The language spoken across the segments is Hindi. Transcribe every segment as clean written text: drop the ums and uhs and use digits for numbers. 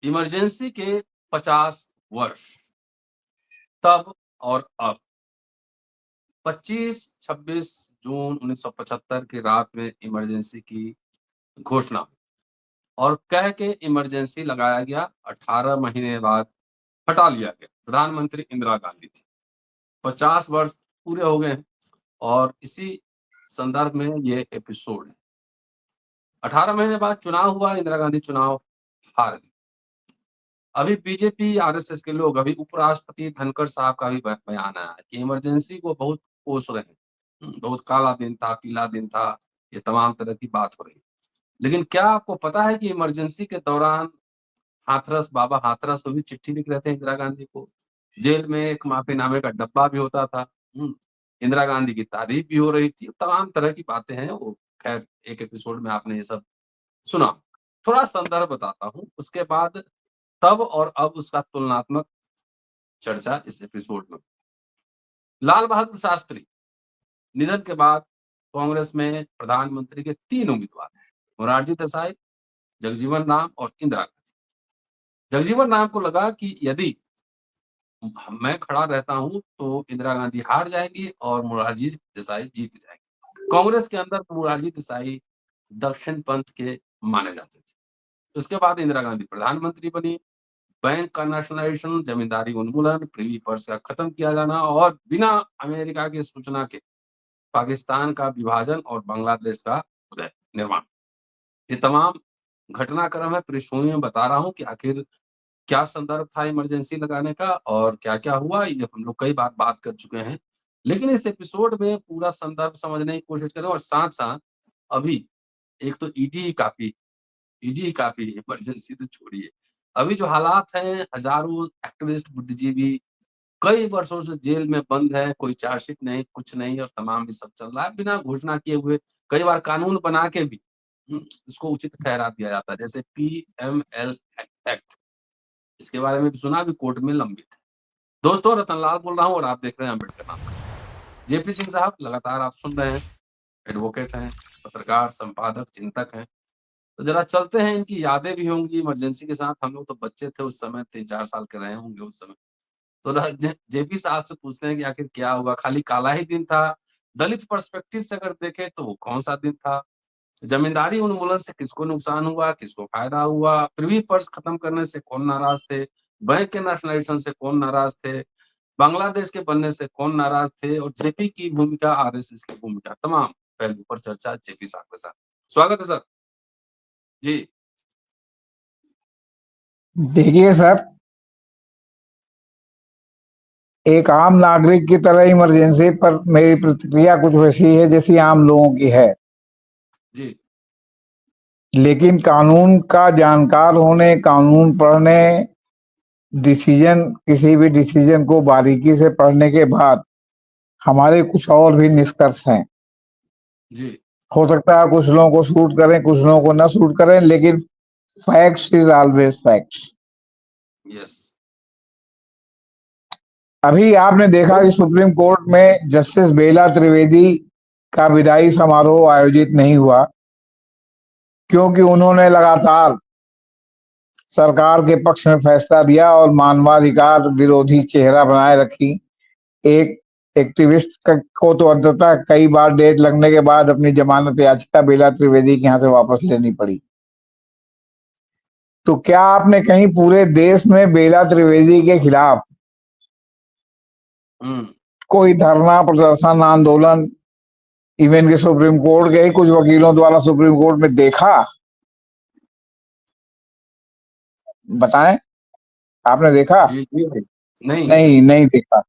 इमरजेंसी के 50 वर्ष, तब और अब। 25-26 जून 1975 की रात में इमरजेंसी की घोषणा और कह के इमरजेंसी लगाया गया। 18 महीने बाद हटा लिया गया। प्रधानमंत्री इंदिरा गांधी थी। 50 वर्ष पूरे हो गए हैं और इसी संदर्भ में ये एपिसोड है। 18 महीने बाद चुनाव हुआ, इंदिरा गांधी चुनाव हार गई। अभी बीजेपी आरएसएस के लोग, अभी उपराष्ट्रपति धनखड़ साहब का भी बयान आया है कि इमरजेंसी को बहुत कोस रहे हैं। बहुत काला दिन था, पीला दिन था, ये तमाम तरह की बात हो रही है। लेकिन क्या आपको पता है कि इमरजेंसी के दौरान हाथरस, बाबा हाथरस को भी चिट्ठी लिख रहे थे इंदिरा गांधी को। जेल में एक माफीनामे का डब्बा भी होता था। इंदिरा गांधी की तारीफ भी हो रही थी। तमाम तरह की बातें हैं वो। खैर, एक एपिसोड में आपने ये सब सुना। थोड़ा संदर्भ बताता हूँ, उसके बाद तब और अब उसका तुलनात्मक चर्चा इस एपिसोड में। लाल बहादुर शास्त्री निधन के बाद कांग्रेस में प्रधानमंत्री के 3 उम्मीदवार, मोरारजी देसाई, जगजीवन राम और इंदिरा गांधी। जगजीवन राम को लगा कि यदि मैं खड़ा रहता हूं तो इंदिरा गांधी हार जाएगी और मोरारजी देसाई जीत जाएंगे। कांग्रेस के अंदर मोरारजी देसाई दक्षिण पंथ के माने जाते थे। उसके बाद इंदिरा गांधी प्रधानमंत्री बनी। बैंक का नेशनलाइजेशन, जमींदारी उन्मूलन, प्रिवी पर्स का खत्म किया जाना और बिना अमेरिका की सूचना के पाकिस्तान का विभाजन और बांग्लादेश का उदय, निर्माण, ये तमाम घटनाक्रम है। पृष्ठभूमि में बता रहा हूँ कि आखिर क्या संदर्भ था इमरजेंसी लगाने का और क्या-क्या हुआ, ये हम लोग कई बार बात कर चुके हैं। लेकिन इस एपिसोड में पूरा संदर्भ समझने की कोशिश करें और साथ-साथ अभी एक तो ईडी काफ़ी इमरजेंसी तो छोड़िए। अभी जो हालात हैं, हज़ारों एक्टिविस्ट, बुद्धिजीवी कई वर्षों से जेल में बंद है, कोई चार्जशीट नहीं, कुछ नहीं और तमाम ये सब चल रहा है बिना घोषणा किए हुए। कई बार कानून बना के भी इसको उचित ठहरा दिया जाता है, जैसे पीएमएल एक्ट। इसके बारे में भी सुना, अभी कोर्ट में लंबित है। दोस्तों, रतनलाल बोल रहा हूँ और आप देख रहे हैं अम्बेडकर नाम का। जेपी सिंह साहब, लगातार आप सुन रहे हैं, एडवोकेट हैं, पत्रकार, संपादक, चिंतक हैं। तो ज़रा चलते हैं, इनकी यादें भी होंगी इमरजेंसी के साथ। हम लोग तो बच्चे थे उस समय, 3-4 साल के रहे होंगे उस समय। तो ना जेपी साहब से पूछते हैं कि आखिर क्या हुआ? खाली काला ही दिन था? दलित पर्सपेक्टिव से अगर देखें तो वो कौन-सा दिन था? जमींदारी उन्मूलन से किसको नुकसान हुआ, किसको फायदा हुआ? प्रिवी पर्स खत्म करने से कौन नाराज थे? बैंक के नेशनलाइजेशन से कौन नाराज थे? बांग्लादेश के बनने से कौन नाराज थे? और जेपी की भूमिका, आरएसएस की भूमिका, तमाम पहलू पर चर्चा जेपी साहब के साथ। स्वागत है सर। जी। देखिए सर, एक आम नागरिक की तरह इमरजेंसी पर मेरी प्रतिक्रिया कुछ वैसी है जैसी आम लोगों की है। जी। लेकिन कानून का जानकार होने, कानून पढ़ने, किसी भी डिसीजन को बारीकी से पढ़ने के बाद हमारे कुछ और भी निष्कर्ष हैं। जी। हो सकता है कुछ लोगों को सूट करें, कुछ लोगों को ना सूट करें, लेकिन facts is always facts. Yes. अभी आपने देखा कि सुप्रीम कोर्ट में जस्टिस बेला त्रिवेदी का विदाई समारोह आयोजित नहीं हुआ, क्योंकि उन्होंने लगातार सरकार के पक्ष में फैसला दिया और मानवाधिकार विरोधी चेहरा बनाए रखी। एक एक्टिविस्ट को तो अंततः कई बार डेट लगने के बाद अपनी जमानत याचिका बेला त्रिवेदी के यहाँ से वापस लेनी पड़ी। तो क्या आपने कहीं पूरे देश में बेला त्रिवेदी के खिलाफ कोई धरना, प्रदर्शन, आंदोलन, इवन के सुप्रीम कोर्ट के ही कुछ वकीलों द्वारा सुप्रीम कोर्ट में देखा? बताएं, आपने देखा? जी, जी। नहीं। नहीं, नहीं देखा।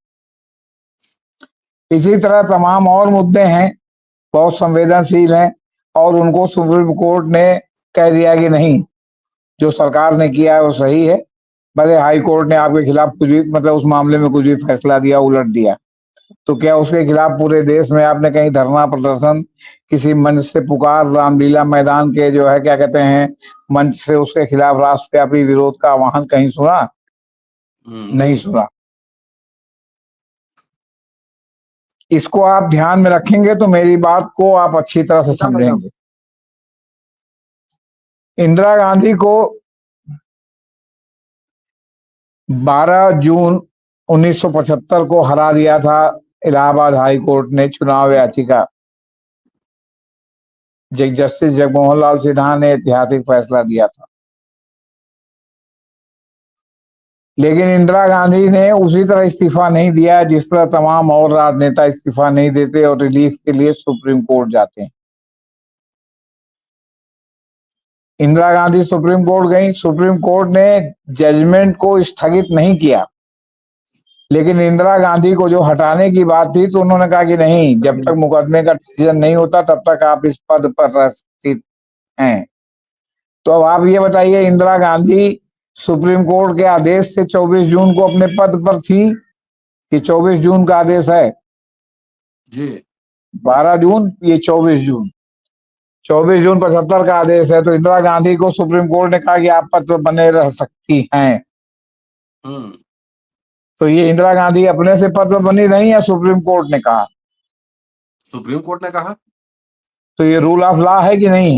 इसी तरह तमाम और मुद्दे हैं, बहुत संवेदनशील हैं और उनको सुप्रीम कोर्ट ने कह दिया कि नहीं, जो सरकार ने किया है वो सही है। भले हाई कोर्ट ने आपके खिलाफ कुछ भी, मतलब उस मामले में कुछ भी फैसला दिया, उलट दिया, तो क्या उसके खिलाफ पूरे देश में आपने कहीं धरना, प्रदर्शन, किसी मंच से पुकार, रामलीला मैदान के जो है क्या कहते हैं मंच से उसके खिलाफ राष्ट्रव्यापी विरोध का आह्वान कहीं सुना? नहीं नहीं। सुना। इसको आप ध्यान में रखेंगे तो मेरी बात को आप अच्छी तरह से समझेंगे। इंदिरा गांधी को 12 जून 1975 को हरा दिया था इलाहाबाद हाई कोर्ट ने चुनाव याचिका। जस्टिस जगमोहन लाल सिन्हा ने ऐतिहासिक फैसला दिया था। लेकिन इंदिरा गांधी ने उसी तरह इस्तीफा नहीं दिया जिस तरह तमाम और राजनेता इस्तीफा नहीं देते और रिलीफ के लिए सुप्रीम कोर्ट जाते हैं। इंदिरा गांधी सुप्रीम कोर्ट गई। सुप्रीम कोर्ट ने जजमेंट को स्थगित नहीं किया, लेकिन इंदिरा गांधी को जो हटाने की बात थी तो उन्होंने कहा कि नहीं, जब तक मुकदमे का डिसीजन नहीं होता तब तक आप इस पद पर रह सकती हैं। तो अब आप ये बताइए, इंदिरा गांधी सुप्रीम कोर्ट के आदेश से 24 जून को अपने पद पर थी कि 24 जून का आदेश है? जी 12 जून, ये 24 जून, 24 जून 75 का आदेश है। तो इंदिरा गांधी को सुप्रीम कोर्ट ने कहा कि आप पद पर बने रह सकती हैं। हम्म तो ये इंदिरा गांधी अपने से पद पर बनी रही या सुप्रीम कोर्ट ने कहा? सुप्रीम कोर्ट ने कहा। तो ये रूल ऑफ लॉ है कि नहीं?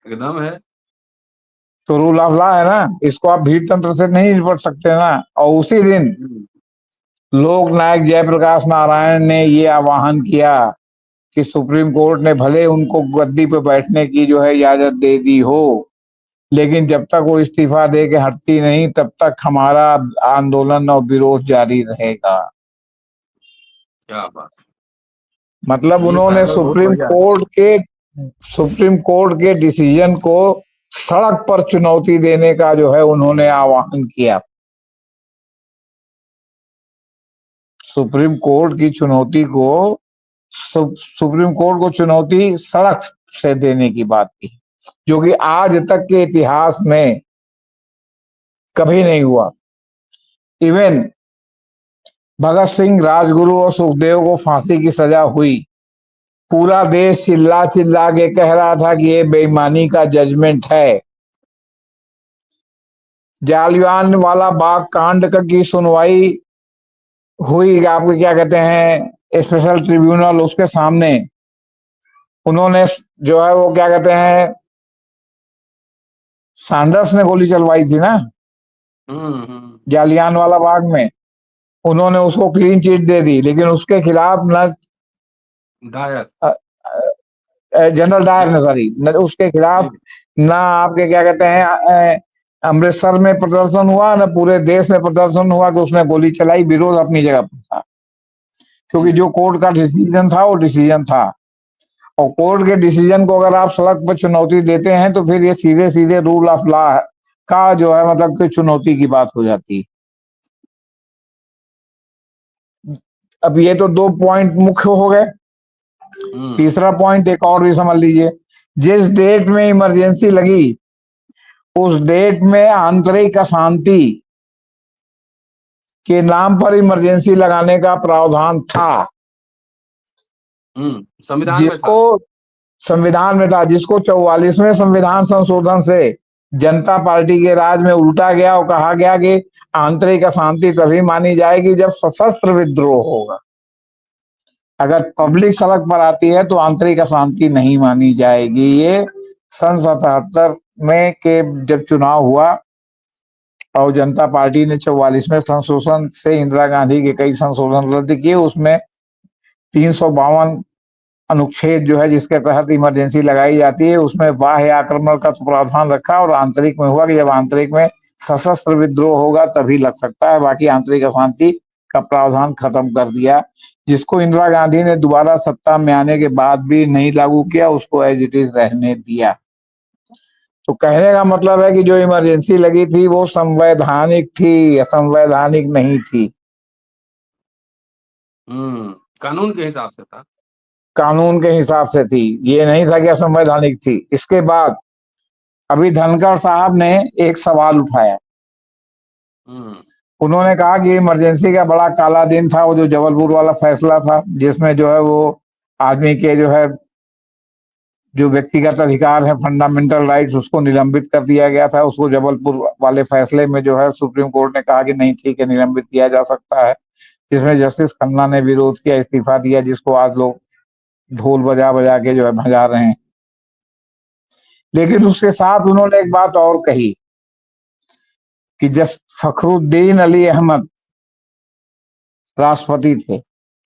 एकदम है। तो रूल ऑफ लॉ है ना, इसको आप भीड़ तंत्र से नहीं निपट सकते ना। और उसी दिन हम्म, लोक नायक जयप्रकाश नारायण ने ये आह्वान किया कि सुप्रीम कोर्ट ने भले उनको गद्दी पे बैठने की जो है इजाजत दे दी हो, लेकिन जब तक वो इस्तीफा दे के हटती नहीं तब तक हमारा आंदोलन और विरोध जारी रहेगा। क्या बात। मतलब ये उन्होंने पैनल बहुत बढ़िया है। सुप्रीम कोर्ट के डिसीजन को सड़क पर चुनौती देने का जो है उन्होंने आह्वान किया। सुप्रीम कोर्ट की चुनौती को सुप्रीम कोर्ट को चुनौती सड़क से देने की बात की, जो कि आज तक के इतिहास में कभी नहीं हुआ। इवन भगत सिंह, राजगुरु और सुखदेव को फांसी की सजा हुई, पूरा देश चिल्ला चिल्ला के कह रहा था कि ये बेईमानी का जजमेंट है। जालियान वाला बाग कांड की सुनवाई हुई, आपको क्या कहते हैं, स्पेशल ट्रिब्यूनल, उसके सामने उन्होंने जो है वो क्या कहते हैं, सैंडर्स ने गोली चलवाई थी ना हम्म। जालियान वाला बाग में, उन्होंने उसको क्लीन चिट दे दी, लेकिन उसके खिलाफ न डायर। जनरल डायर जी ने, सॉरी, न उसके जी। खिलाफ ना आपके क्या कहते हैं अमृतसर में प्रदर्शन हुआ, न पूरे देश में प्रदर्शन हुआ कि उसने गोली चलाई। विरोध अपनी जगह पर था, क्योंकि जी जो कोर्ट का डिसीजन था वो डिसीजन था। और कोर्ट के डिसीजन को अगर आप सड़क पर चुनौती देते हैं तो फिर ये सीधे सीधे रूल ऑफ लॉ का जो है मतलब कि चुनौती की बात हो जाती है। अब ये तो दो पॉइंट मुख्य हो गए। हम्म तीसरा पॉइंट एक और भी समझ लीजिए। जिस डेट में इमरजेंसी लगी उस डेट में आंतरिक अशांति के नाम पर इमरजेंसी लगाने का प्रावधान था, संविधान में जिसको था। संविधान में था, जिसको 44वें संविधान संशोधन से जनता पार्टी के राज में उल्टा गया और कहा गया कि आंतरिक अशांति तभी मानी जाएगी जब सशस्त्र विद्रोह होगा। अगर पब्लिक सड़क पर आती है तो आंतरिक अशांति नहीं मानी जाएगी। ये सन 77 में के जब चुनाव हुआ और जनता पार्टी ने 44वें संशोधन से इंदिरा गांधी के कई संशोधन रद्द किए, उसमें 352 अनुच्छेद जो है जिसके तहत इमरजेंसी लगाई जाती है, उसमें बाह्य आक्रमण का तो प्रावधान रखा और आंतरिक में हुआ कि जब आंतरिक में सशस्त्र विद्रोह होगा तभी लग सकता है। बाकी आंतरिक अशांति का प्रावधान खत्म कर दिया, जिसको इंदिरा गांधी ने दोबारा सत्ता में आने के बाद भी नहीं लागू किया, उसको एज इट इज रहने दिया। तो कहने का मतलब है कि जो इमरजेंसी लगी थी वो संवैधानिक थी, असंवैधानिक नहीं थी। कानून के हिसाब से था। कानून के हिसाब से थी, ये नहीं था कि असंवैधानिक थी। इसके बाद अभी धनखड़ साहब ने एक सवाल उठाया। हम्म उन्होंने कहा कि इमरजेंसी का बड़ा काला दिन था वो जो जबलपुर वाला फैसला था, जिसमें जो है वो आदमी के जो है जो व्यक्तिगत अधिकार है, फंडामेंटल राइट्स, उसको निलंबित कर दिया गया था। उसको जबलपुर वाले फैसले में जो है सुप्रीम कोर्ट ने कहा कि नहीं ठीक है, निलंबित किया जा सकता है, जिसमें जस्टिस खन्ना ने विरोध किया, इस्तीफा दिया, जिसको आज लोग ढोल बजा बजा के जो है भजा रहे हैं। लेकिन उसके साथ उन्होंने एक बात और कही कि जस्ट फखरुद्दीन अली अहमद राष्ट्रपति थे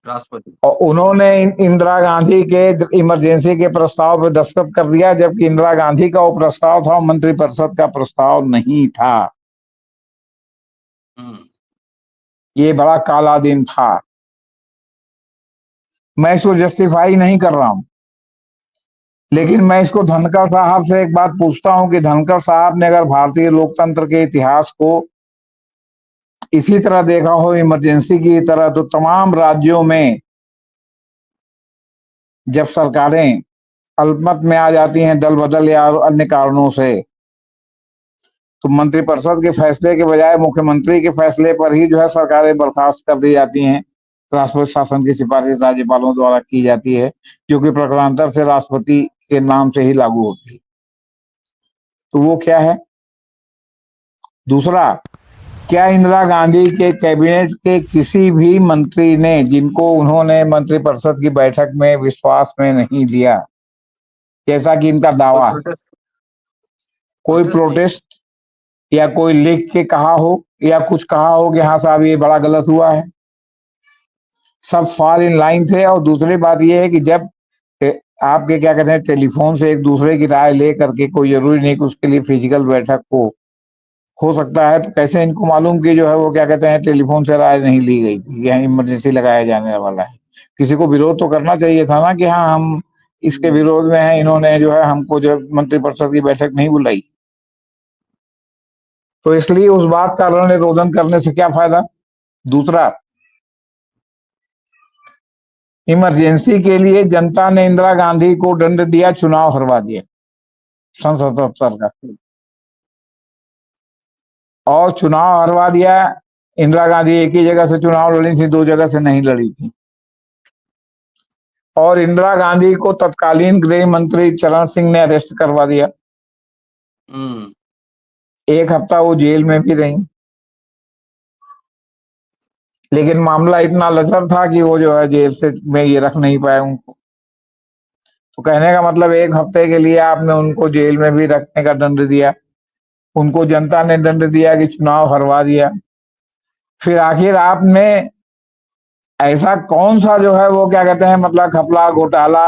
राष्ट्रपति। और उन्होंने इंदिरा गांधी के इमरजेंसी के प्रस्ताव पर दस्तखत कर दिया, जबकि इंदिरा गांधी का वो प्रस्ताव था, मंत्रिपरिषद का प्रस्ताव नहीं था। ये बड़ा काला दिन था। मैं इसको जस्टिफाई नहीं कर रहा हूं, लेकिन मैं इसको धनखड़ साहब से एक बात पूछता हूं कि धनखड़ साहब ने अगर भारतीय लोकतंत्र के इतिहास को इसी तरह देखा हो, इमरजेंसी की तरह, तो तमाम राज्यों में जब सरकारें अल्पमत में आ जाती हैं दल बदल या अन्य कारणों से, तो मंत्रिपरिषद के फैसले के बजाय मुख्यमंत्री के फैसले पर ही जो है सरकारें बर्खास्त कर दी जाती हैं। राष्ट्रपति शासन की सिफारिश राज्यपालों द्वारा की जाती है, जो कि प्रकरणांतर से राष्ट्रपति के नाम से ही लागू होती है। तो वो क्या है? दूसरा, क्या इंदिरा गांधी के कैबिनेट के किसी भी मंत्री ने, जिनको उन्होंने मंत्रिपरिषद की बैठक में विश्वास में नहीं लिया, जैसा कि इनका कोई दावा है, प्रोटेस्ट कोई प्रोटेस्ट नहीं किया? प्रोटेस्ट या कोई लिख के कहा हो या कुछ कहा हो कि हाँ साहब ये बड़ा गलत हुआ है? सब फॉल इन लाइन थे। और दूसरी बात ये है कि जब आपके क्या कहते हैं टेलीफोन से एक दूसरे की राय ले करके, कोई जरूरी नहीं कि उसके लिए फिजिकल बैठक हो सकता है, तो कैसे इनको मालूम कि जो है वो क्या कहते हैं टेलीफोन से राय नहीं ली गई थी, यहाँ इमरजेंसी लगाया जाने वाला है? किसी को विरोध तो करना चाहिए था ना कि हाँ हम इसके विरोध में हैं, इन्होंने जो है हमको जो मंत्रिपरिषद की बैठक नहीं बुलाई। तो इसलिए उस बात का रणरोदन करने से क्या फायदा? दूसरा, इमरजेंसी के लिए जनता ने इंदिरा गांधी को दंड दिया, चुनाव हरवा दिया सन 77 का, और चुनाव हरवा दिया। इंदिरा गांधी एक ही जगह से चुनाव लड़ी थी, दो जगह से नहीं लड़ी थी। और इंदिरा गांधी को तत्कालीन गृह मंत्री चरण सिंह ने अरेस्ट करवा दिया। एक हफ्ता वो जेल में भी रही, लेकिन मामला इतना लचर था कि वो जो है जेल से में ये रख नहीं पाए उनको। तो कहने का मतलब, एक हफ्ते के लिए आपने उनको जेल में भी रखने का दंड दिया, उनको जनता ने दंड दिया कि चुनाव हरवा दिया। फिर आखिर आपने ऐसा कौन सा जो है वो क्या कहते हैं मतलब घपला घोटाला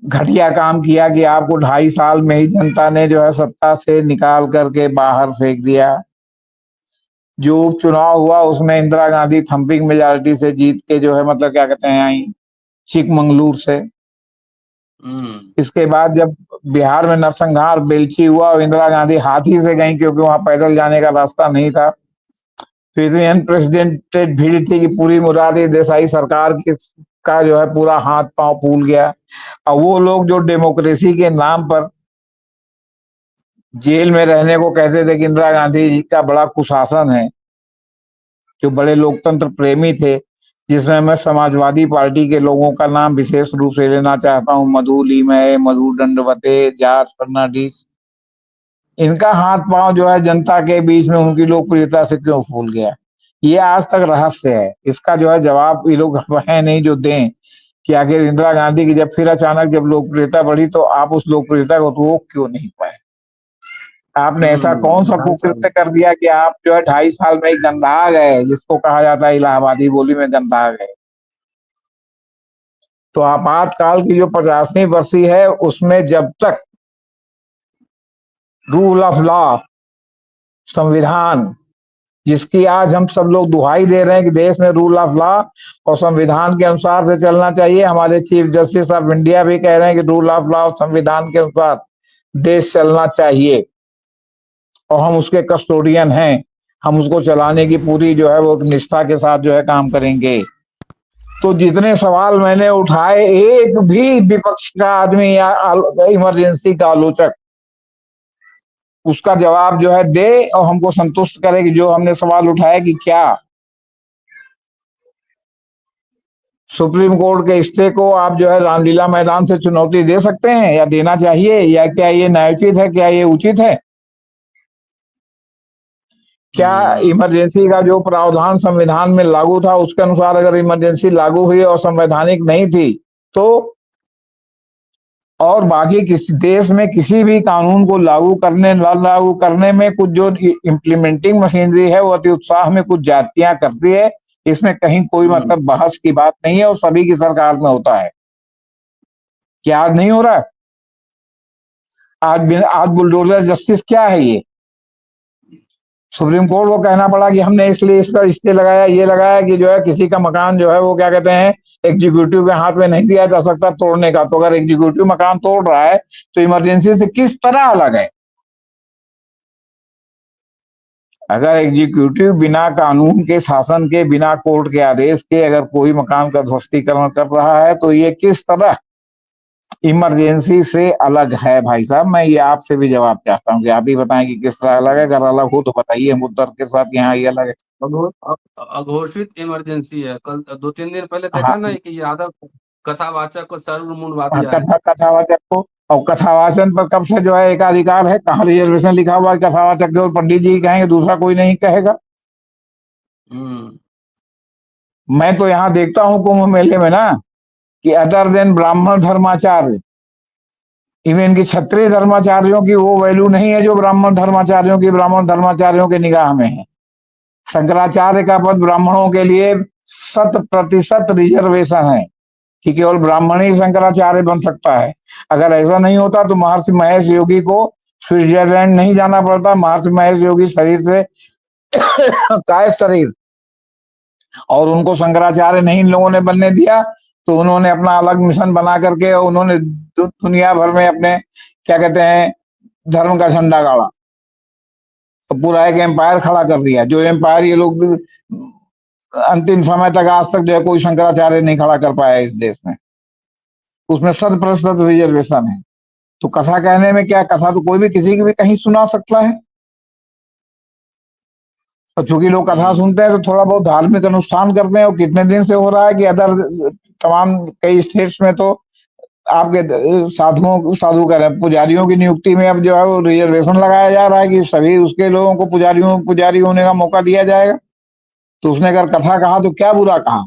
घटिया काम किया कि आपको 2.5 साल में ही जनता ने जो है सत्ता से निकाल करके बाहर फेंक दिया? जो उपचुनाव हुआ उसमें इंदिरा गांधी थंपिंग मेजॉरिटी से जीत के जो है मतलब क्या कहते हैं आई चिकमंगलूर से। इसके बाद जब बिहार में नरसंहार बेलची हुआ और इंदिरा गांधी हाथी से गई, क्योंकि वहां पैदल जाने का रास्ता नहीं था, तो इतनी अनप्रेसिडेंटेड भीड़ थी कि पूरी मुरारी देसाई सरकार की का जो है पूरा हाथ पांव फूल गया। और वो लोग जो डेमोक्रेसी के नाम पर जेल में रहने को कहते थे कि इंदिरा गांधी जी का बड़ा कुशासन है, जो बड़े लोकतंत्र प्रेमी थे, जिसमें मैं समाजवादी पार्टी के लोगों का नाम विशेष रूप से लेना चाहता हूं, मधु लीमय, मधु दंडवते, जॉर्ज फर्नांडिस। इनका हाथ पांव जो है जनता के बीच में उनकी लोकप्रियता से क्यों फूल गया, ये आज तक रहस्य है। इसका जो है जवाब ये लोग है नहीं जो दें कि आखिर इंदिरा गांधी की जब फिर अचानक जब लोकप्रियता बढ़ी तो आप उस लोकप्रियता को रोक क्यों नहीं पाए? आपने ऐसा कौन सा ढाई साल कुकृत्य कर दिया कि आप जो है 2.5 साल में ही गंधा गए, जिसको कहा जाता है इलाहाबादी बोली में गंधा गए? तो आपातकाल की जो 50वीं बरसी है उसमें जब तक रूल ऑफ लॉ, संविधान, जिसकी आज हम सब लोग दुहाई दे रहे हैं कि देश में रूल ऑफ लॉ और संविधान के अनुसार से चलना चाहिए, हमारे चीफ जस्टिस ऑफ इंडिया भी कह रहे हैं कि रूल ऑफ लॉ और संविधान के अनुसार देश चलना चाहिए और हम उसके कस्टोडियन हैं, हम उसको चलाने की पूरी जो है वो निष्ठा के साथ जो है काम करेंगे। तो जितने सवाल मैंने उठाए, एक भी विपक्ष का आदमी या इमरजेंसी का आलोचक उसका जवाब जो है दे और हमको संतुष्ट करे कि जो हमने सवाल उठाया कि क्या सुप्रीम कोर्ट के स्टे को आप जो है रामलीला मैदान से चुनौती दे सकते हैं या देना चाहिए, या क्या ये न्यायोचित है, क्या ये उचित है? क्या इमरजेंसी का जो प्रावधान संविधान में लागू था उसके अनुसार अगर इमरजेंसी लागू हुई और संवैधानिक नहीं थी तो और बाकी किसी देश में किसी भी कानून को लागू करने में कुछ जो इम्प्लीमेंटिंग मशीनरी है वो अति उत्साह में कुछ जातियां करती है। इसमें कहीं कोई मतलब बहस की बात नहीं है और सभी की सरकार में होता है। क्या आज नहीं हो रहा है? आज बुलडोजर जस्टिस क्या है ये? सुप्रीम कोर्ट को कहना पड़ा कि हमने इसलिए इस पर स्टे लगाया, ये लगाया कि जो है किसी का मकान जो है वो क्या कहते हैं एग्जीक्यूटिव के हाथ में नहीं दिया जा सकता तोड़ने का। तो अगर एग्जीक्यूटिव मकान तोड़ रहा है तो इमरजेंसी से किस तरह अलग है? अगर एग्जीक्यूटिव बिना कानून के शासन के, बिना कोर्ट के आदेश के अगर कोई मकान का ध्वस्तीकरण कर रहा है तो ये किस तरह इमरजेंसी से अलग है? भाई साहब, मैं ये आपसे भी जवाब चाहता हूँ कि आप ही बताएं कि किस तरह अलग है। अगर अलग हो तो बताइए, हम उत्तर के साथ यहाँ ये अलग है। अघोषित इमरजेंसी है। कल 2-3 दिन पहले देखा हाँ, ना कि यादव कथावाचक को सर मुंडवा दिया है। कथावाचक को, और कथावाचन पर कब से जो है एकाधिकार है? कहाँ रिजर्वेशन लिखा हुआ है कथावाचक के? और पंडित जी कहेंगे, दूसरा कोई नहीं कहेगा। हम्म। मैं तो यहाँ देखता हूँ कुंभ मेले में ना कि अदर देन ब्राह्मण धर्माचार्य, इवन की क्षत्रिय धर्माचार्यों की वो वैल्यू नहीं है जो ब्राह्मण धर्माचार्यों के निगाह में है। शंकराचार्य का पद ब्राह्मणों के लिए 100% रिजर्वेशन है कि केवल ब्राह्मण ही शंकराचार्य बन सकता है। अगर ऐसा नहीं होता तो महर्षि महेश योगी को स्विट्जरलैंड नहीं जाना पड़ता। महर्षि महेश योगी शरीर से काय शरीर, और उनको शंकराचार्य नहीं इन लोगों ने बनने दिया। तो उन्होंने अपना अलग मिशन बना करके उन्होंने दुनिया भर में अपने क्या कहते हैं धर्म का झंडा गाड़ा, तो पूरा एक एम्पायर खड़ा कर दिया। जो एम्पायर ये लोग अंतिम समय तक, आज तक जो है कोई शंकराचार्य नहीं खड़ा कर पाया इस देश में। उसमें 100% रिजर्वेशन है। तो कथा कहने में क्या, कथा तो कोई भी किसी की भी कहीं सुना सकता है। और चूंकि लोग कथा सुनते हैं तो थोड़ा बहुत धार्मिक अनुष्ठान करते हैं। और कितने दिन से हो रहा है कि अदर तमाम कई स्टेट्स में तो आपके साधु कह रहे हैं पुजारियों की नियुक्ति में अब जो है वो रिजर्वेशन लगाया जा रहा है कि सभी उसके लोगों को पुजारी होने का मौका दिया जाएगा। तो उसने अगर कथा कहा तो क्या बुरा कहा?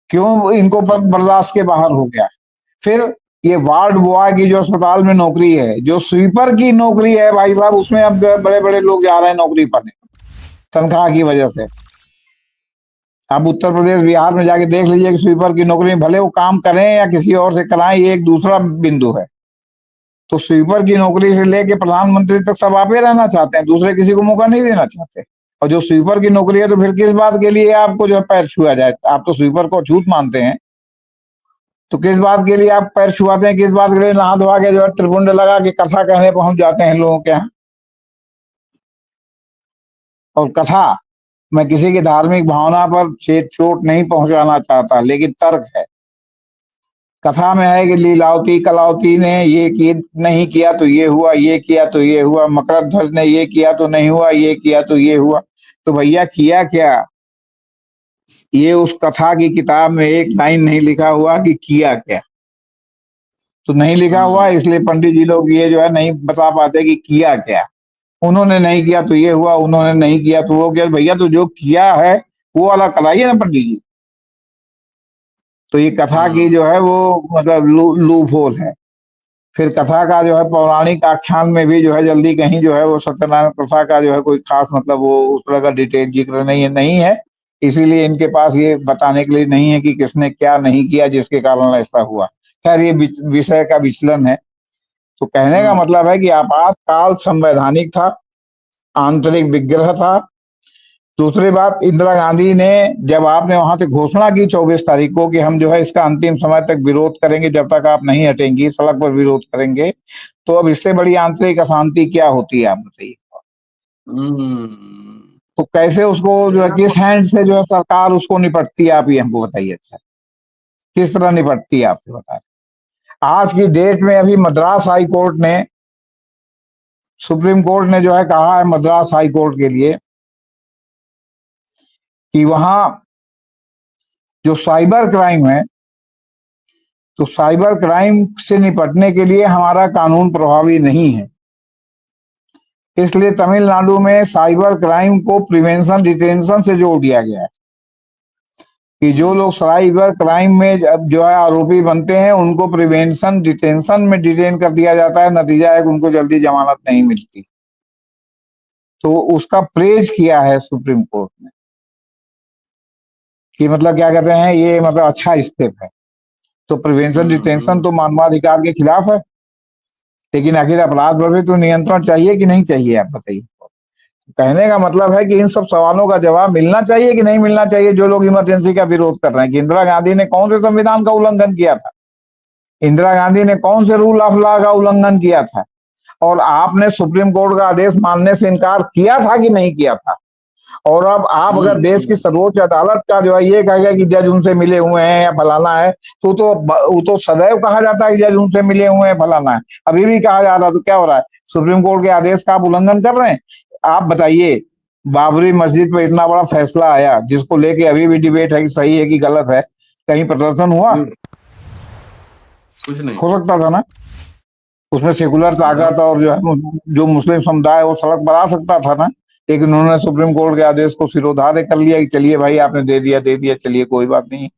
क्यों इनको बर्दाश्त के बाहर हो गया? फिर ये वार्ड बॉय की जो अस्पताल में नौकरी है, जो स्वीपर की नौकरी है भाई साहब, उसमें अब जो है बड़े बड़े लोग जा रहे हैं नौकरी पाने तनख्वाह की वजह से। आप उत्तर प्रदेश बिहार में जाके देख लीजिए कि स्वीपर की नौकरी भले वो काम करें या किसी और से कराएं, ये एक दूसरा बिंदु है। तो स्वीपर की नौकरी से लेके प्रधानमंत्री तक सब आप ही रहना चाहते हैं, दूसरे किसी को मौका नहीं देना चाहते। और जो स्वीपर की नौकरी है तो फिर किस बात के लिए आपको जो है पैर छुआ जाए? आप तो स्वीपर को छूत मानते हैं, तो किस बात के लिए आप पैर छुआते हैं? किस बात के लिए नहा धोवा के जो है त्रिपुंड लगा के कथा कहने पहुंच जाते हैं लोगों के यहाँ? और कथा, मैं किसी की धार्मिक भावना पर चोट नहीं पहुंचाना चाहता, लेकिन तर्क है। कथा में है कि लीलावती कलावती ने ये नहीं किया तो ये हुआ, ये किया तो ये हुआ, मकर ध्वज ने ये किया तो नहीं हुआ, ये किया तो ये हुआ। तो भैया किया क्या? ये उस कथा की किताब में एक लाइन नहीं लिखा हुआ कि किया क्या। तो नहीं लिखा हुआ, इसलिए पंडित जी लोग ये जो है नहीं बता पाते कि किया क्या। उन्होंने नहीं किया तो ये हुआ, उन्होंने नहीं किया तो वो किया। भैया तो जो किया है वो वाला कराइए ना पंडित जी। तो ये कथा की जो है वो मतलब लूप होल है। फिर कथा का जो है पौराणिक आख्यान में भी जो है जल्दी कहीं जो है वो सत्यनारायण प्रथा का जो है कोई खास मतलब वो उस तरह का डिटेल जिक्र नहीं है। इसीलिए इनके पास ये बताने के लिए नहीं है कि किसने क्या नहीं किया जिसके कारण ऐसा हुआ। खैर ये विषय का विचलन है। तो कहने का मतलब है कि आपातकाल संवैधानिक था, आंतरिक विग्रह था। दूसरी बात, इंदिरा गांधी ने जब आपने वहां से घोषणा की 24 तारीख को कि हम जो है इसका अंतिम समय तक विरोध करेंगे, जब तक आप नहीं हटेंगी सड़क पर विरोध करेंगे, तो अब इससे बड़ी आंतरिक अशांति क्या होती है आप बताइए? तो कैसे उसको जो है सेना को किस हैंड से जो है सरकार उसको निपटती है, आप ये हमको बताइए। अच्छा, किस तरह निपटती है आपको बता। आज की डेट में अभी मद्रास हाई कोर्ट ने, सुप्रीम कोर्ट ने जो है कहा है मद्रास हाई कोर्ट के लिए कि वहां जो साइबर क्राइम है, तो साइबर क्राइम से निपटने के लिए हमारा कानून प्रभावी नहीं है। इसलिए तमिलनाडु में साइबर क्राइम को प्रिवेंशन डिटेंशन से जोड़ दिया गया है। कि जो लोग साइबर क्राइम में जो है आरोपी बनते हैं उनको प्रिवेंशन डिटेंशन में डिटेन कर दिया जाता है, नतीजा है कि उनको जल्दी जमानत नहीं मिलती। तो उसका प्रेज किया है सुप्रीम कोर्ट ने कि मतलब क्या कहते हैं, ये मतलब अच्छा स्टेप है। तो प्रिवेंशन डिटेंशन तो मानवाधिकार के खिलाफ है, लेकिन आखिर अपराध पर भी तो नियंत्रण चाहिए कि नहीं चाहिए, आप बताइए। कहने का मतलब है कि इन सब सवालों का जवाब मिलना चाहिए कि नहीं मिलना चाहिए। जो लोग इमरजेंसी का विरोध कर रहे हैं कि इंदिरा गांधी ने कौन से संविधान का उल्लंघन किया था, इंदिरा गांधी ने कौन से रूल ऑफ लॉ का उल्लंघन किया था, और आपने सुप्रीम कोर्ट का आदेश मानने से इनकार किया था कि नहीं किया था। और अब आप अगर देश की सर्वोच्च अदालत का जो है ये कहेगा कि जज उनसे मिले हुए हैं या फलाना है, तो सदैव कहा जाता है कि जज उनसे मिले हुए हैं, फलाना है। अभी भी कहा जा रहा है, तो क्या हो रहा है? सुप्रीम कोर्ट के आदेश का आप उल्लंघन कर रहे हैं। आप बताइए, बाबरी मस्जिद पर इतना बड़ा फैसला आया जिसको लेके अभी भी डिबेट है कि सही है कि गलत है, कहीं प्रदर्शन हुआ? कुछ नहीं हो सकता था ना, उसमें सेकुलर था। ताकत और जो मुस्लिम समुदाय वो सड़क पर आ सकता था ना, लेकिन उन्होंने सुप्रीम कोर्ट के आदेश को सिरोधार्य कर लिया कि चलिए भाई आपने दे दिया, चलिए कोई बात नहीं।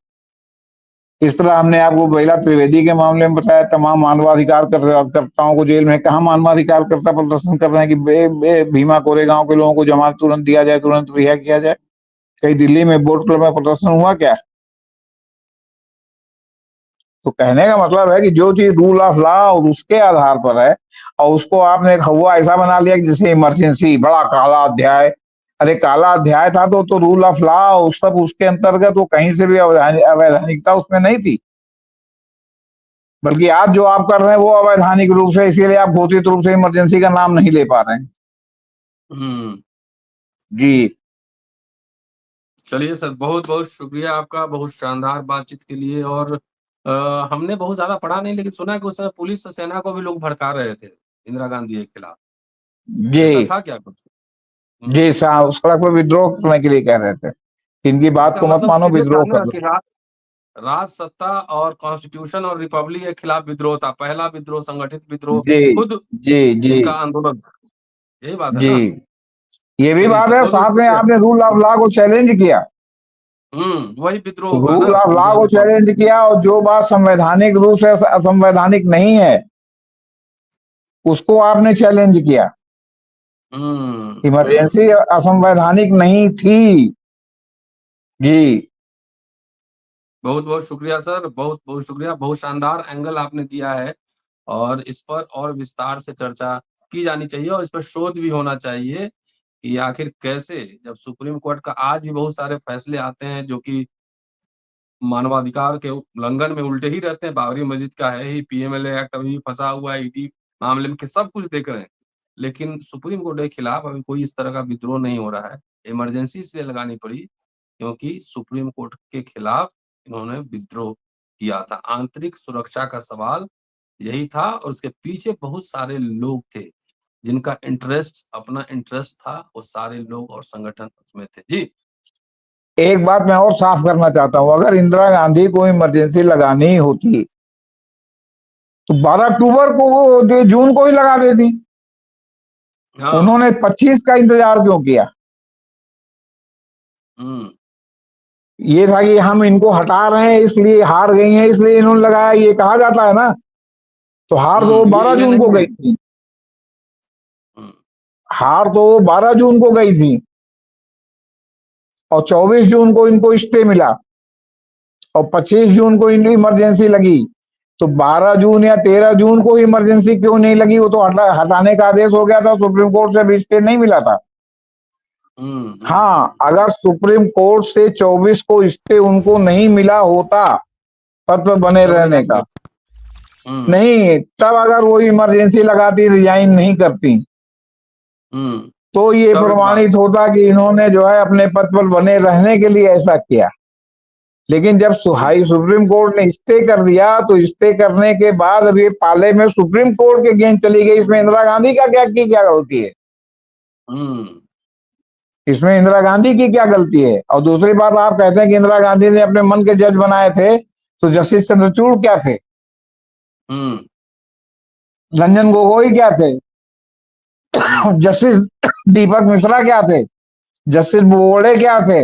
इस तरह हमने आपको महिला त्रिवेदी के मामले में बताया, तमाम मानवाधिकार कर्ताओं को जेल में, कहा मानवाधिकार कर्ता प्रदर्शन कर रहे हैं कि भीमा कोरेगांव के लोगों को जमानत तुरंत दिया जाए, तुरंत रिहा किया जाए। कहीं दिल्ली में बोट क्लब में प्रदर्शन हुआ क्या? तो कहने का मतलब है कि जो चीज रूल ऑफ लॉ और उसके आधार पर है, और उसको आपने एक हवा ऐसा बना लिया कि जैसे इमरजेंसी बड़ा काला अध्याय। अरे काला अध्याय था तो रूल ऑफ लॉ उस सब उसके अंतर्गत, वो कहीं से भी अवैधानिकता उसमें नहीं थी। बल्कि आज जो आप कर रहे हैं वो अवैधानिक रूप से, इसीलिए आप घोषित रूप से इमरजेंसी का नाम नहीं ले पा रहे हैं। हम्म। जी चलिए सर, बहुत बहुत शुक्रिया आपका, बहुत शानदार बातचीत के लिए। और हमने बहुत ज्यादा पढ़ा नहीं, लेकिन सुना कि उस समय पुलिस और सेना को भी लोग भड़का रहे थे इंदिरा गांधी के खिलाफ। जी ऐसा था क्या कुछ? जी, सड़क पर विद्रोह करने के लिए कह रहे थे। इनकी बात इसका को मत मतलब मानो, सीधे था विद्रोह ना कर लो। कि राज सत्ता और कॉन्स्टिट्यूशन और रिपब्लिक के खिलाफ विद्रोह था, पहला विद्रोह, संगठित विद्रोह, जी खुद जी जी इनका आंदोलन था। यही बात है जी, ना? ये भी चलिए बात सर, है। बहुत बहुत साथ में शुक्रिया। आपने रूल ऑफ लॉ को चैलेंज किया, वही विद्रोह हुआ ना, रूल ऑफ लॉ इंडियन को रिपब्लिक। चैलेंज किया, और जो बात संवैधानिक रूप से असंवैधानिक नहीं है उसको आपने चैलेंज किया। हम्म। इमरजेंसी असंवैधानिक नहीं थी। जी बहुत बहुत शुक्रिया सर, बहुत बहुत शुक्रिया। बहुत शानदार एंगल आपने दिया है, और इस पर और विस्तार से चर्चा की जानी चाहिए, और इस पर शोध भी होना चाहिए कि आखिर कैसे, जब सुप्रीम कोर्ट का आज भी बहुत सारे फैसले आते हैं जो कि मानवाधिकार के उल्लंघन में उल्टे ही रहते हैं। बाबरी मस्जिद का है ही, पीएमएलए एक्ट अभी भी फंसा हुआ है ईडी मामले में, कि सब कुछ देख रहे हैं, लेकिन सुप्रीम कोर्ट के खिलाफ अभी कोई इस तरह का विद्रोह नहीं हो रहा है। इमरजेंसी इसलिए लगानी पड़ी क्योंकि सुप्रीम कोर्ट के खिलाफ इन्होंने विद्रोह किया था। आंतरिक सुरक्षा का सवाल यही था, और उसके पीछे बहुत सारे लोग थे जिनका इंटरेस्ट, अपना इंटरेस्ट था। वो सारे लोग और संगठन उसमें थे। जी। एक बात मैं और साफ करना चाहता हूं, अगर इंदिरा गांधी को इमरजेंसी लगानी ही होती तो 12 अक्टूबर को, वो जून को ही लगा देती। हाँ। उन्होंने 25 का इंतजार क्यों किया? हम्म। ये था कि हम इनको हटा रहे हैं इसलिए, हार गई हैं इसलिए इन्होंने लगाया, ये कहा जाता है ना। तो हार तो ये 12 ये जून को नहीं है। गई थी, हम्म। हार तो 12 जून को गई थी, और 24 जून को इनको स्टे मिला, और 25 जून को इनको इमरजेंसी लगी। तो 12 जून या 13 जून को इमरजेंसी क्यों नहीं लगी? वो तो हटाने का आदेश हो गया था, सुप्रीम कोर्ट से भी स्टे नहीं मिला था। हाँ, अगर सुप्रीम कोर्ट से 24 को स्टे उनको नहीं मिला होता पद पर बने तब रहने रिजाइन का, कर। हम्म। नहीं, तब अगर वो इमरजेंसी लगाती, रिजाइन नहीं करती, हम्म। तो ये तब इस बात। प्रमाणित होता कि इन्होंने जो है अपने पद पर बने रहने के लिए ऐसा किया। लेकिन जब जी। सुप्रीम कोर्ट ने स्टे कर दिया, तो स्टे करने के बाद अब ये पाले में सुप्रीम कोर्ट के गेंद चली गई। इसमें इंदिरा गांधी का क्या गलती है? हम्म। इसमें इंदिरा गांधी की क्या गलती है? और दूसरी बात, आप कहते हैं कि इंदिरा गांधी ने अपने मन के जज बनाए थे, तो जस्टिस चंद्रचूड़ क्या थे? हम्म। रंजन गोगोई क्या थे? हम्म। जस्टिस दीपक मिश्रा क्या थे? जस्टिस बोबड़े क्या थे?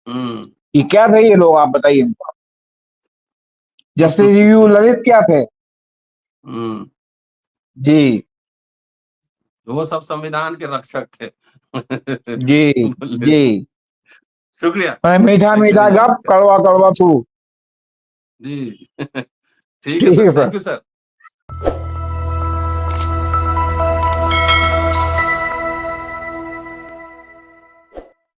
हम्म। ये क्या थे ये लोग, आप बताइए हमको। जस्टिस यू ललित क्या थे? हम्म, जी वो सब संविधान के रक्षक थे। जी बोलिए, जी। शुक्रिया। मीठा थैंक यू मीठा वेरी गप, मच। कड़वा कड़वा थू। जी। ठीक है ठीक सर, है थैंक सर। You sir.